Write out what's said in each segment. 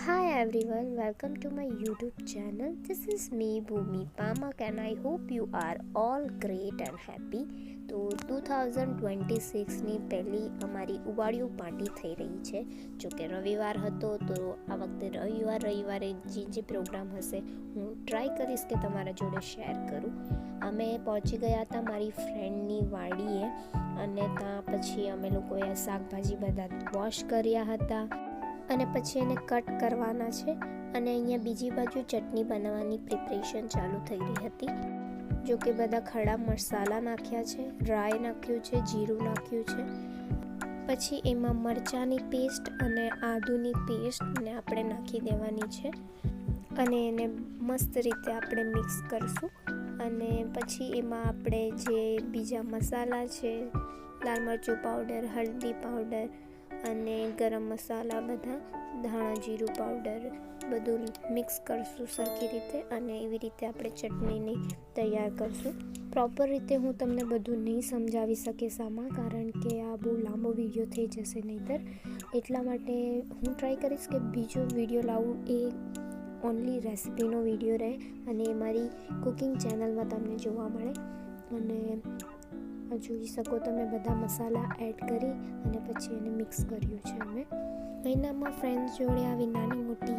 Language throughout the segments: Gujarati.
Hi everyone, welcome to my YouTube channel. This is me Bhumi Pamak and I hope you are all great and happy. તો 2026ની પહેલી અમારી ઉબાડિયું પાર્ટી થઈ રહી છે. જો કે રવિવાર હતો તો આ વખતે રવિવારે જે પ્રોગ્રામ હશે હું ટ્રાય કરીશ કે તમારા જોડે શેર કરું. અમે પહોંચી ગયા હતા મારી ફ્રેન્ડની વાડીએ અને ત્યાં પછી અમે લોકોએ શાકભાજી બધા વોશ કર્યા હતા અને પછી એને કટ કરવાના છે અને અહીંયા બીજી બાજુ ચટણી બનાવવાની પ્રિપરેશન ચાલુ થઈ રહી હતી. જો કે બધા ખડા મસાલા નાખ્યા છે, ડ્રાય નાખ્યું છે, જીરું નાખ્યું છે, પછી એમાં મરચાંની પેસ્ટ અને આદુની પેસ્ટ ને આપણે નાખી દેવાની છે અને એને મસ્ત રીતે આપણે મિક્સ કરશું. અને પછી એમાં આપણે જે બીજા મસાલા છે, લાલ મરચું પાવડર, હળદી પાવડર અને ગરમ મસાલા, બધા ધાણા જીરું પાવડર બધું મિક્સ કરશું સરખી રીતે અને એવી રીતે આપણે ચટણીને તૈયાર કરશું. પ્રોપર રીતે હું તમને બધું નહીં સમજાવી શકીશ આમાં, કારણ કે આ બહુ લાંબો વિડીયો થઈ જશે નહીંતર. એટલા માટે હું ટ્રાય કરીશ કે બીજો વિડીયો લાવું એ ઓનલી રેસિપીનો વિડીયો રહે અને એ મારી કુકિંગ ચેનલમાં તમને જોવા મળે. અને જોઈ શકો તમે બધા મસાલા એડ કરી અને પછી એને મિક્સ કર્યું છે. અમે મહિનામાં ફ્રેન્ડ્સ જોડે આવી નાની મોટી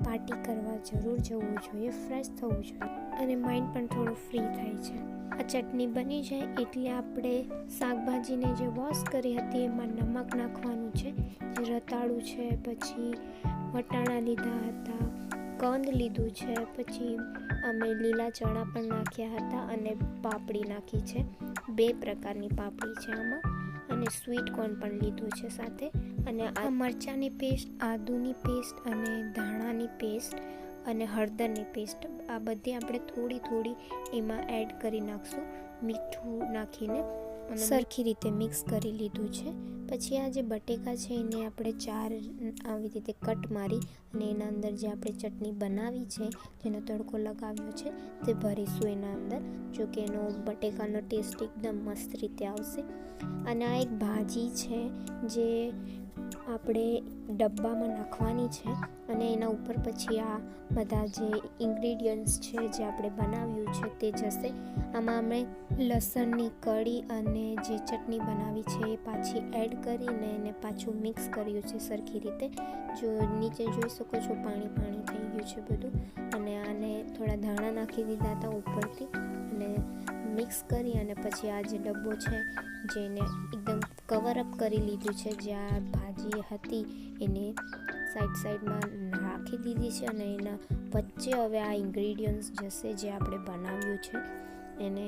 પાર્ટી કરવા જરૂર જવું જોઈએ, ફ્રેશ થવું જોઈએ અને માઇન્ડ પણ થોડું ફ્રી થાય છે. આ ચટણી બની જાય એટલે આપણે શાકભાજીને જે વોશ કરી હતી એમાં નમક નાખવાનું છે, જે રતાળું છે, પછી વટાણા લીધા હતા, કંદ લીધું છે, પછી અમે લીલા ચણા પણ નાખ્યા હતા અને પાપડી નાખી છે. 2 પ્રકારની પાપડી છે આમાં અને સ્વીટ કોર્ન પણ લીધું છે સાથે. અને આ મરચાંની પેસ્ટ, આદુની પેસ્ટ અને ધાણાની પેસ્ટ અને હળદરની પેસ્ટ આ બધી આપણે થોડી એમાં એડ કરી નાખશું, મીઠું નાખીને અને સરખી રીતે મિક્સ કરી લીધું છે. પછી આ જે બટેકા છે એને આપણે 4 આવી રીતે કટ મારી અને એના અંદર જે આપણે ચટણી બનાવી છે, જેનો તડકો લગાવ્યો છે, તે ભરીશું એના અંદર. જો કે એનો બટેકાનો ટેસ્ટ એકદમ મસ્ત રીતે આવશે. અને આ એક ભાજી છે જે આપણે ડબ્બામાં નાખવાની છે અને એના ઉપર પછી આ બધા જે ઇન્ગ્રીડિયન્ટ્સ છે જે આપણે બનાવ્યું છે તે જશે. આમાં અમે લસણની કળી અને જે ચટણી બનાવી છે એ પાછી એડ કરીને એને પાછું મિક્સ કર્યું છે સરખી રીતે. જો નીચે જોઈ શકો છો પાણી થઈ ગયું છે બધું. અને આને થોડા ધાણા નાખી દીધા હતા ઉપરથી અને મિક્સ કરી અને પછી આ જે ડબ્બો છે જેને એકદમ કવરઅપ કરી લીધું છે, જે આ ભાજી હતી એને સાઈડમાં રાખી દીધી છે અને એના વચ્ચે હવે આ ઇન્ગ્રીડિયન્ટ્સ જશે જે આપણે બનાવ્યું છે એને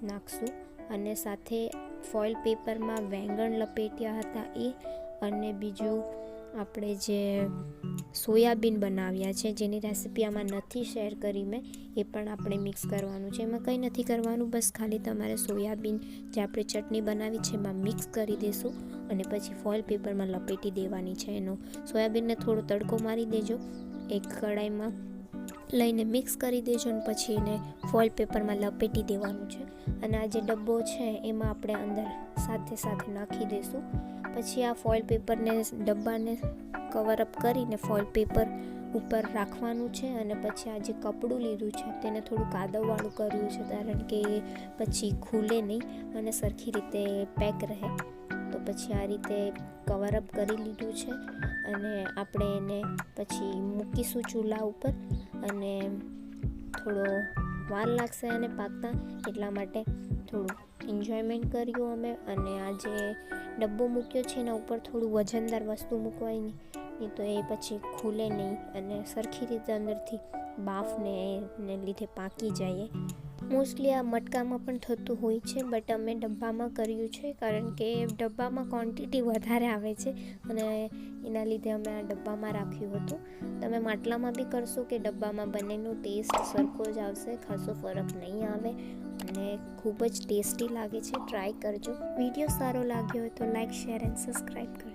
નાખશું. અને સાથે ફોઇલ પેપરમાં વેંગણ લપેટ્યા હતા એ, અને બીજું આપણે જે સોયાબીન બનાવ્યા છે જેની રેસિપી આમાં નથી શેર કરી મેં, એ પણ આપણે મિક્સ કરવાનું છે. એમાં કંઈ નથી કરવાનું, બસ ખાલી તમારે સોયાબીન જે આપણે ચટણી બનાવી છે એમાં મિક્સ કરી દેશું અને પછી ફોઇલ પેપરમાં લપેટી દેવાની છે. એનો સોયાબીનને થોડો તડકો મારી દેજો, એક કડાઈમાં લઈને મિક્સ કરી દેજો અને પછી એને ફોઇલ પેપરમાં લપેટી દેવાનું છે. અને આ જે ડબ્બો છે એમાં આપણે અંદર સાથે નાખી દઈશું. પછી આ ફોઇલ પેપરને ડબ્બાને કવરઅપ કરીને ફોઇલ પેપર ઉપર રાખવાનું છે અને પછી આ જે કપડું લીધું છે તેને થોડું કાદવવાળું કર્યું છે, કારણ કે પછી ખુલે નહીં અને સરખી રીતે પેક રહે. તો પછી આ રીતે કવરઅપ કરી લીધું છે અને આપણે એને પછી મૂકીશું ચૂલા ઉપર અને થોડો વાર લાગશે અને પાકતા, એટલા માટે થોડું એન્જોયમેન્ટ કર્યું અમે. અને આ જે ડબ્બો મૂક્યો છે એના ઉપર થોડું વજનદાર વસ્તુ મૂકવાય નહીં તો એ પછી ખુલે નહીં અને સરખી રીતે અંદરથી બાફને લીધે પાકી જાય. મોસ્ટલી આ મટકામાં પણ થતું હોય છે, બટ અમે ડબ્બામાં કર્યું છે કારણ કે ડબ્બામાં ક્વોન્ટિટી વધારે આવે છે અને એના લીધે અમે આ ડબ્બામાં રાખ્યું હતું. તમે માટલામાં બી કરશો કે ડબ્બામાં, બંનેનો ટેસ્ટ સરખો જ આવશે, ખાસો ફરક નહીં આવે અને ખૂબ જ ટેસ્ટી લાગે છે. ટ્રાય કરજો. વિડીયો સારો લાગ્યો હોય તો લાઈક, શેર એન્ડ સબસ્ક્રાઈબ કરજો.